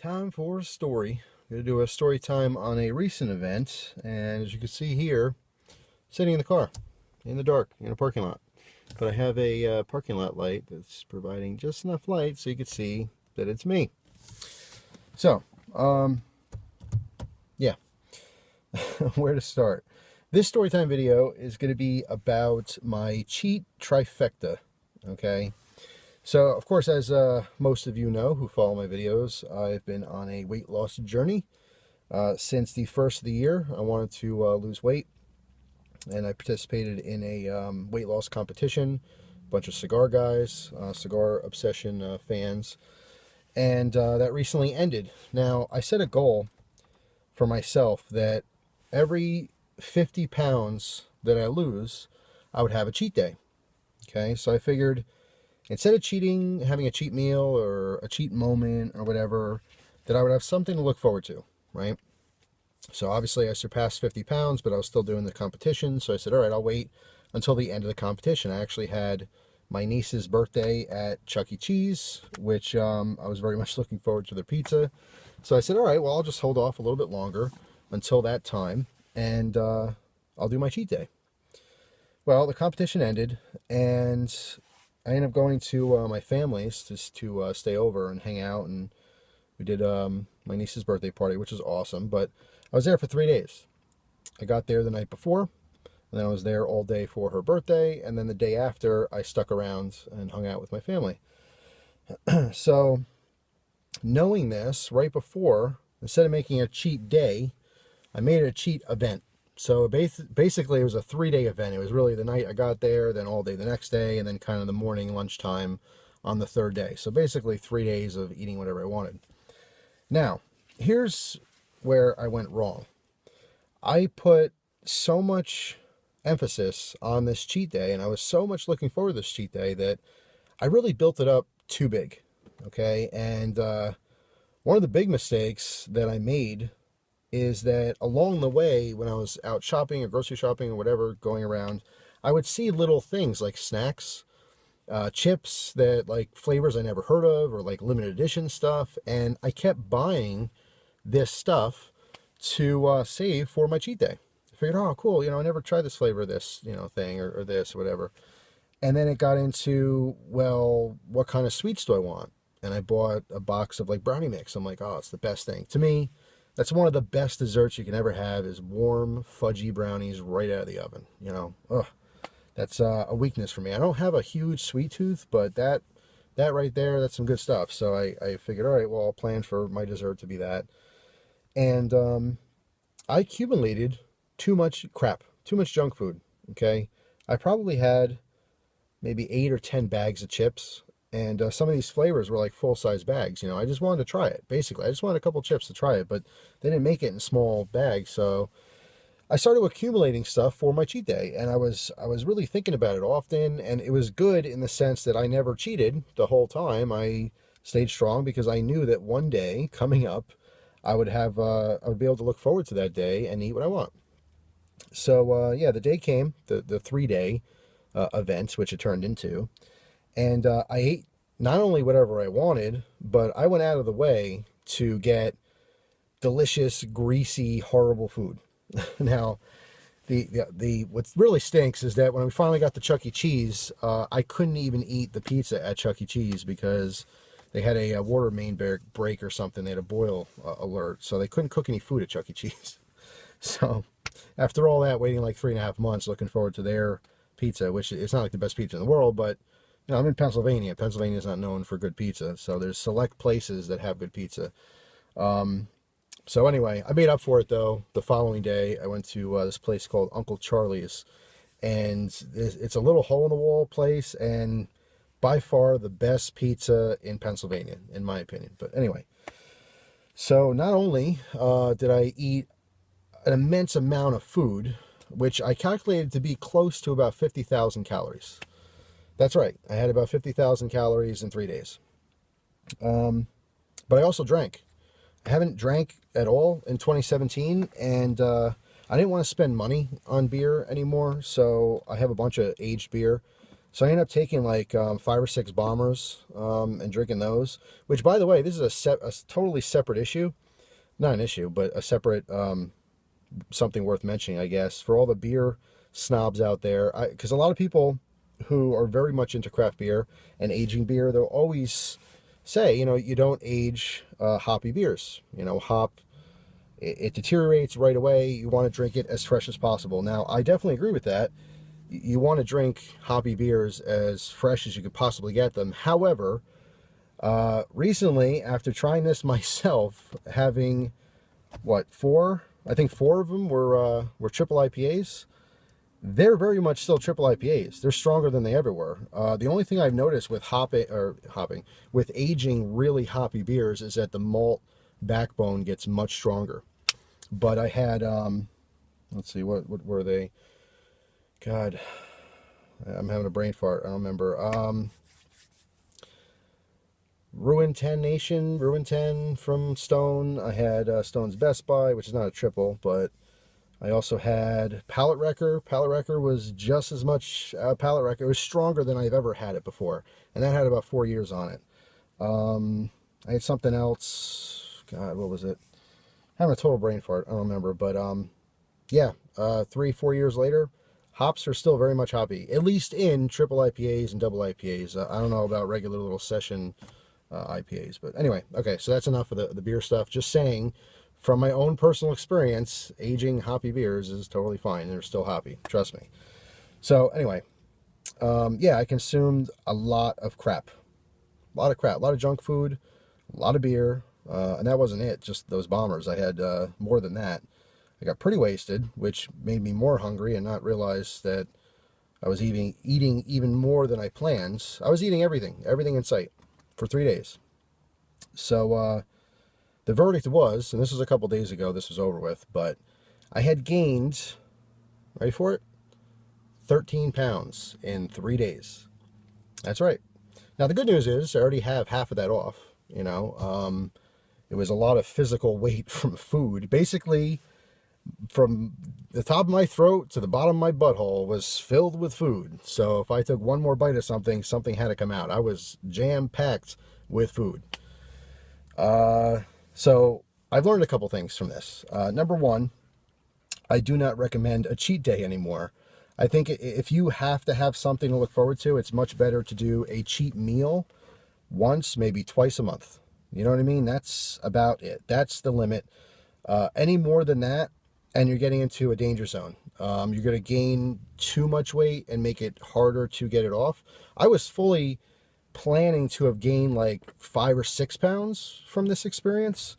Time for a story. I'm going to do a story time on a recent event, and as you can see here, sitting in the car, in the dark, in a parking lot. But I have a parking lot light that's providing just enough light so you can see that it's me. So, yeah, where to start? This story time video is going to be about my cheat trifecta, okay? So, of course, as most of you know who follow my videos, I've been on a weight loss journey since the first of the year. I wanted to lose weight, and I participated in a weight loss competition. A bunch of cigar guys, cigar obsession fans, and that recently ended. Now, I set a goal for myself that every 50 pounds that I lose, I would have a cheat day. Okay, so I figured, instead of cheating, having a cheat meal or a cheat moment or whatever, that I would have something to look forward to, right? So obviously I surpassed 50 pounds, but I was still doing the competition. So I said, all right, I'll wait until the end of the competition. I actually had my niece's birthday at Chuck E. Cheese, which I was very much looking forward to their pizza. So I said, all right, well, I'll just hold off a little bit longer until that time, and I'll do my cheat day. Well, the competition ended, and I ended up going to my family's just to stay over and hang out, and we did my niece's birthday party, which was awesome. But I was there for 3 days. I got there the night before, and then I was there all day for her birthday, and then the day after, I stuck around and hung out with my family. So, knowing this, right before, instead of making a cheat day, I made it a cheat event. So basically it was a 3-day event. It was really the night I got there, then all day the next day, and then kind of the morning, lunchtime on the third day. So basically 3 days of eating whatever I wanted. Now, here's where I went wrong. I put so much emphasis on this cheat day, and I was so much looking forward to this cheat day, that I really built it up too big. Okay, and one of the big mistakes that I made is that along the way, when I was out shopping or grocery shopping or whatever, going around, I would see little things like snacks, chips that like flavors I never heard of, or like limited edition stuff, and I kept buying this stuff to save for my cheat day. I figured, oh, cool, I never tried this flavor of this, thing, or this, or whatever. And then it got into, well, what kind of sweets do I want? And I bought a box of like brownie mix. I'm like, oh, it's the best thing. To me, that's one of the best desserts you can ever have, is warm, fudgy brownies right out of the oven. Ugh, that's a weakness for me. I don't have a huge sweet tooth, but that right there, that's some good stuff. So I figured, all right, well, I'll plan for my dessert to be that. And I accumulated too much crap, too much junk food, okay? I probably had maybe 8 or 10 bags of chips. And some of these flavors were like full-size bags. I just wanted to try it, basically. I just wanted a couple chips to try it, but they didn't make it in small bags. So I started accumulating stuff for my cheat day, and I was really thinking about it often, and it was good in the sense that I never cheated the whole time. I stayed strong because I knew that one day coming up, I would be able to look forward to that day and eat what I want. So yeah, the day came, the 3-day event, which it turned into. And I ate not only whatever I wanted, but I went out of the way to get delicious, greasy, horrible food. Now, what really stinks is that when we finally got to Chuck E. Cheese, I couldn't even eat the pizza at Chuck E. Cheese because they had a water main break or something. They had a boil alert, so they couldn't cook any food at Chuck E. Cheese. So after all that, waiting like 3.5 months, looking forward to their pizza, which it's not like the best pizza in the world, but I'm in Pennsylvania. Pennsylvania is not known for good pizza, so there's select places that have good pizza. So anyway, I made up for it, though. The following day, I went to this place called Uncle Charlie's, and it's a little hole-in-the-wall place, and by far the best pizza in Pennsylvania, in my opinion. But anyway, so not only did I eat an immense amount of food, which I calculated to be close to about 50,000 calories. That's right. I had about 50,000 calories in 3 days. But I also drank. I haven't drank at all in 2017, and I didn't want to spend money on beer anymore, so I have a bunch of aged beer So I ended up taking like 5 or 6 bombers and drinking those. Which, by the way, this is a totally separate issue. Not an issue, but a separate something worth mentioning, I guess, for all the beer snobs out there. Because a lot of people who are very much into craft beer and aging beer, they'll always say, you know, you don't age hoppy beers. You know, hop, it deteriorates right away. You want to drink it as fresh as possible. Now, I definitely agree with that. You want to drink hoppy beers as fresh as you could possibly get them. However, recently, after trying this myself, having, what, 4? I think 4 of them were triple IPAs. They're very much still triple IPAs. They're stronger than they ever were. The only thing I've noticed with with aging really hoppy beers is that the malt backbone gets much stronger. But I had, let's see, what were they? God, I'm having a brain fart. I don't remember. Ruin 10 Nation, Ruin 10 from Stone. I had Stone's Best Buy, which is not a triple, but I also had Palate Wrecker. Palate Wrecker was just as much Palate Wrecker. It was stronger than I've ever had it before, and that had about 4 years on it. I had something else. God, what was it? Having a total brain fart. I don't remember, but yeah, 3-4 years later, hops are still very much hoppy, at least in triple IPAs and double IPAs. I don't know about regular little session IPAs, but anyway, okay, so that's enough of the beer stuff. Just saying, from my own personal experience, aging hoppy beers is totally fine. They're still hoppy, trust me. So anyway, yeah, I consumed a lot of crap. A lot of junk food, a lot of beer, and that wasn't it, just those bombers. I had more than that. I got pretty wasted, which made me more hungry and not realize that I was eating even more than I planned. I was eating everything in sight for 3 days. So the verdict was, and this was a couple days ago, this was over with, but I had gained, ready for it, 13 pounds in 3 days. That's right. Now, the good news is I already have half of that off, you know. It was a lot of physical weight from food. Basically, from the top of my throat to the bottom of my butthole was filled with food. So if I took one more bite of something, something had to come out. I was jam-packed with food. So I've learned a couple things from this. Number one, I do not recommend a cheat day anymore. I think if you have to have something to look forward to, it's much better to do a cheat meal once, maybe twice a month. You know what I mean? That's about it. That's the limit. Any more than that, and you're getting into a danger zone. You're going to gain too much weight and make it harder to get it off. I was fully planning to have gained like 5 or 6 pounds from this experience.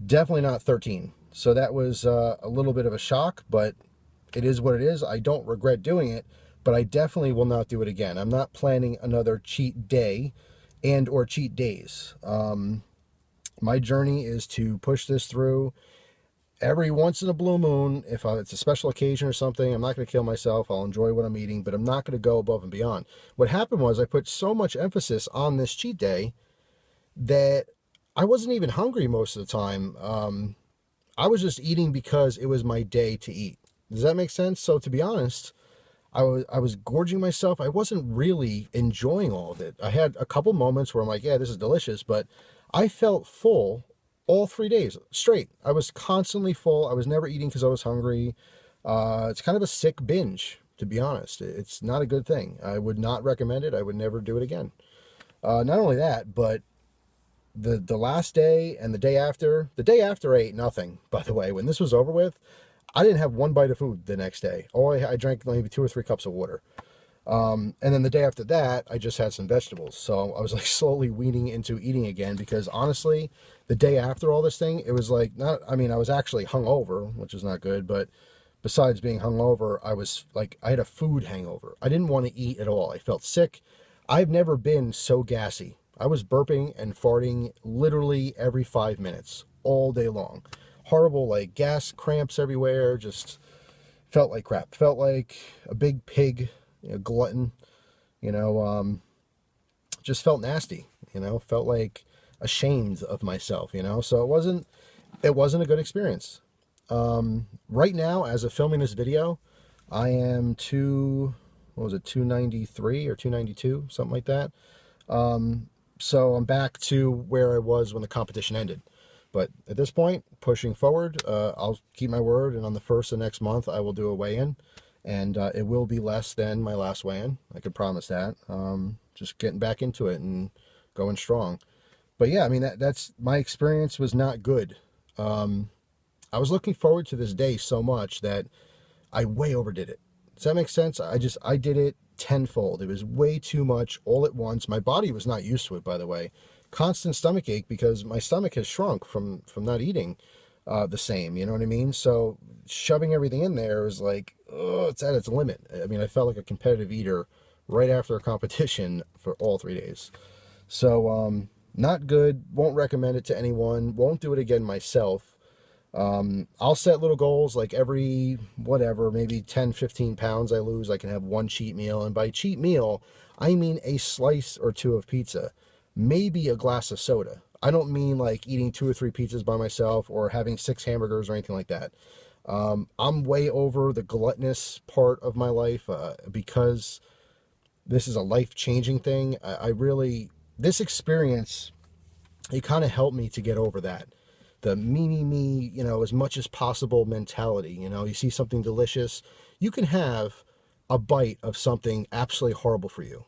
Definitely not 13. So that was a little bit of a shock, but it is what it is. I don't regret doing it, but I definitely will not do it again. I'm not planning another cheat day and or cheat days. My journey is to push this through. Every once in a blue moon, if it's a special occasion or something, I'm not going to kill myself. I'll enjoy what I'm eating, but I'm not going to go above and beyond. What happened was I put so much emphasis on this cheat day that I wasn't even hungry most of the time. I was just eating because it was my day to eat. Does that make sense? So to be honest, I was gorging myself. I wasn't really enjoying all of it. I had a couple moments where I'm like, yeah, this is delicious, but I felt full all 3 days straight. I was constantly full. I was never eating because I was hungry. It's kind of a sick binge, to be honest. It's not a good thing. I would not recommend it. I would never do it again. Not only that, but the last day and the day after I ate nothing, by the way. When this was over with, I didn't have one bite of food the next day. I drank maybe 2 or 3 cups of water. And then the day after that, I just had some vegetables. So I was like slowly weaning into eating again, because honestly, the day after all this thing, it was like, I was actually hungover, which is not good, but besides being hungover, I had a food hangover. I didn't want to eat at all. I felt sick. I've never been so gassy. I was burping and farting literally every 5 minutes, all day long. Horrible, like gas cramps everywhere, just felt like crap. Felt like a big pig. Glutton, just felt nasty, felt like ashamed of myself, so it wasn't a good experience. Right now, as of filming this video, I am what was it, 293 or 292, something like that. So I'm back to where I was when the competition ended. But at this point, pushing forward, I'll keep my word, and on the 1st of next month, I will do a weigh-in, and it will be less than my last weigh-in. I could promise that. Just getting back into it and going strong. But yeah, I mean, that's my experience was not good. I was looking forward to this day so much that I way overdid it. Does that make sense? I did it tenfold. It was way too much all at once. My body was not used to it, by the way. Constant stomach ache because my stomach has shrunk from not eating the same, you know what I mean? So shoving everything in there is like, oh, it's at its limit. I mean, I felt like a competitive eater right after a competition for all 3 days. So not good. Won't recommend it to anyone. Won't do it again myself. I'll set little goals, like every whatever, maybe 10, 15 pounds I lose, I can have one cheat meal. And by cheat meal, I mean a slice or two of pizza, maybe a glass of soda. I don't mean like eating 2 or 3 pizzas by myself or having 6 hamburgers or anything like that. I'm way over the gluttonous part of my life because this is a life-changing thing. I really, this experience, it kind of helped me to get over that. The me, you know, as much as possible mentality. You know, you see something delicious, you can have a bite of something absolutely horrible for you,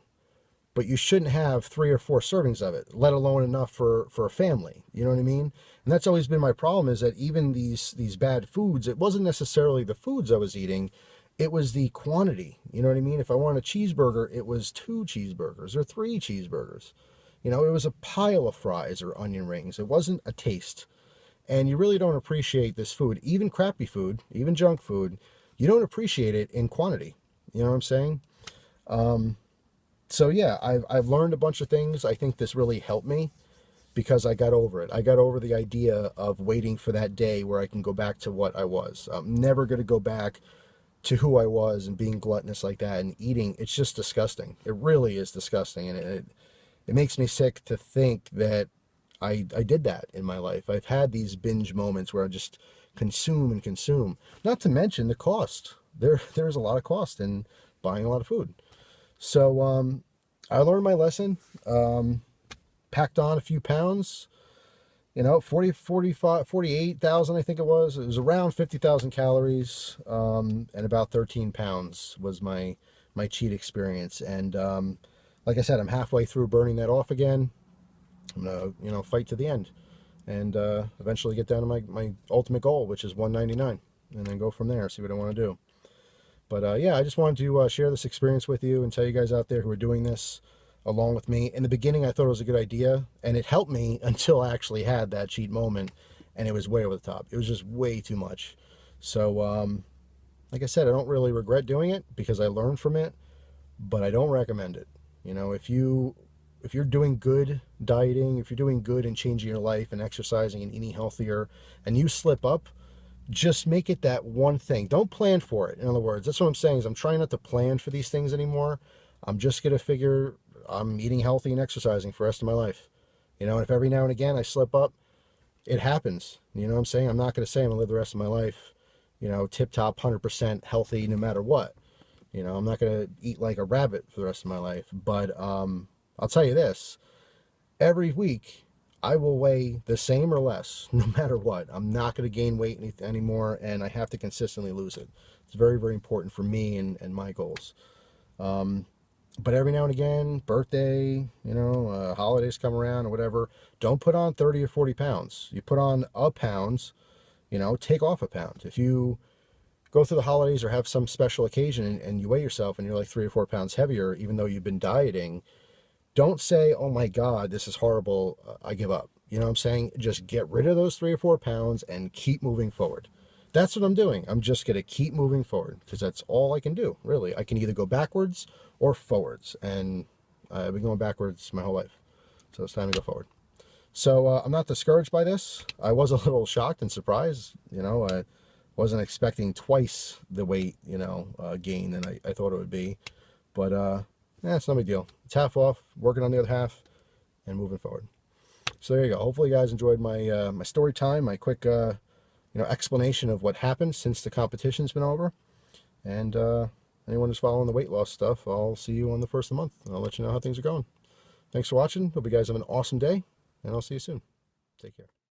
but you shouldn't have 3 or 4 servings of it, let alone enough for a family. You know what I mean? And that's always been my problem, is that even these bad foods, it wasn't necessarily the foods I was eating, it was the quantity. You know what I mean? If I wanted a cheeseburger, it was 2 cheeseburgers or 3 cheeseburgers. You know, it was a pile of fries or onion rings. It wasn't a taste. And you really don't appreciate this food, even crappy food, even junk food. You don't appreciate it in quantity. You know what I'm saying? So yeah, I've learned a bunch of things. I think this really helped me because I got over it. I got over the idea of waiting for that day where I can go back to what I was. I'm never going to go back to who I was and being gluttonous like that and eating. It's just disgusting. It really is disgusting. And it makes me sick to think that I did that in my life. I've had these binge moments where I just consume and consume. Not to mention the cost. There's a lot of cost in buying a lot of food. So I learned my lesson. Packed on a few pounds. You know, 48,000 I think it was. It was around 50,000 calories, and about 13 pounds was my cheat experience. And like I said, I'm halfway through burning that off again. I'm gonna, you know, fight to the end and eventually get down to my ultimate goal, which is 199, and then go from there, see what I want to do. But yeah, I just wanted to share this experience with you and tell you guys out there who are doing this along with me. In the beginning, I thought it was a good idea, and it helped me until I actually had that cheat moment, and it was way over the top. It was just way too much. So like I said, I don't really regret doing it because I learned from it, but I don't recommend it. You know, if you're doing good dieting, if you're doing good and changing your life and exercising and eating healthier, and you slip up, just make it that one thing. Don't plan for it. In other words, that's what I'm saying, is I'm trying not to plan for these things anymore. I'm just going to figure I'm eating healthy and exercising for the rest of my life. You know, and if every now and again I slip up, it happens. You know what I'm saying? I'm not going to say I'm going to live the rest of my life, you know, tip-top 100% healthy no matter what. You know, I'm not going to eat like a rabbit for the rest of my life. But I'll tell you this, every week I will weigh the same or less, no matter what. I'm not going to gain weight anymore, and I have to consistently lose it. It's very, very important for me and my goals. But every now and again, birthday, you know, holidays come around or whatever, don't put on 30 or 40 pounds. You put on a pound, you know, take off a pound. If you go through the holidays or have some special occasion and you weigh yourself and you're like 3 or 4 pounds heavier, even though you've been dieting, don't say, oh my God, this is horrible, I give up. You know what I'm saying? Just get rid of those 3 or 4 pounds and keep moving forward. That's what I'm doing. I'm just going to keep moving forward because that's all I can do, really. I can either go backwards or forwards, and I've been going backwards my whole life. So it's time to go forward. So I'm not discouraged by this. I was a little shocked and surprised. You know, I wasn't expecting twice the weight, you know, gain than I thought it would be. But it's no big deal. It's half off, working on the other half, and moving forward. So there you go. Hopefully you guys enjoyed my my story time, my quick you know, explanation of what happened since the competition's been over. And anyone who's following the weight loss stuff, I'll see you on the first of the month. I'll let you know how things are going. Thanks for watching. Hope you guys have an awesome day, and I'll see you soon. Take care.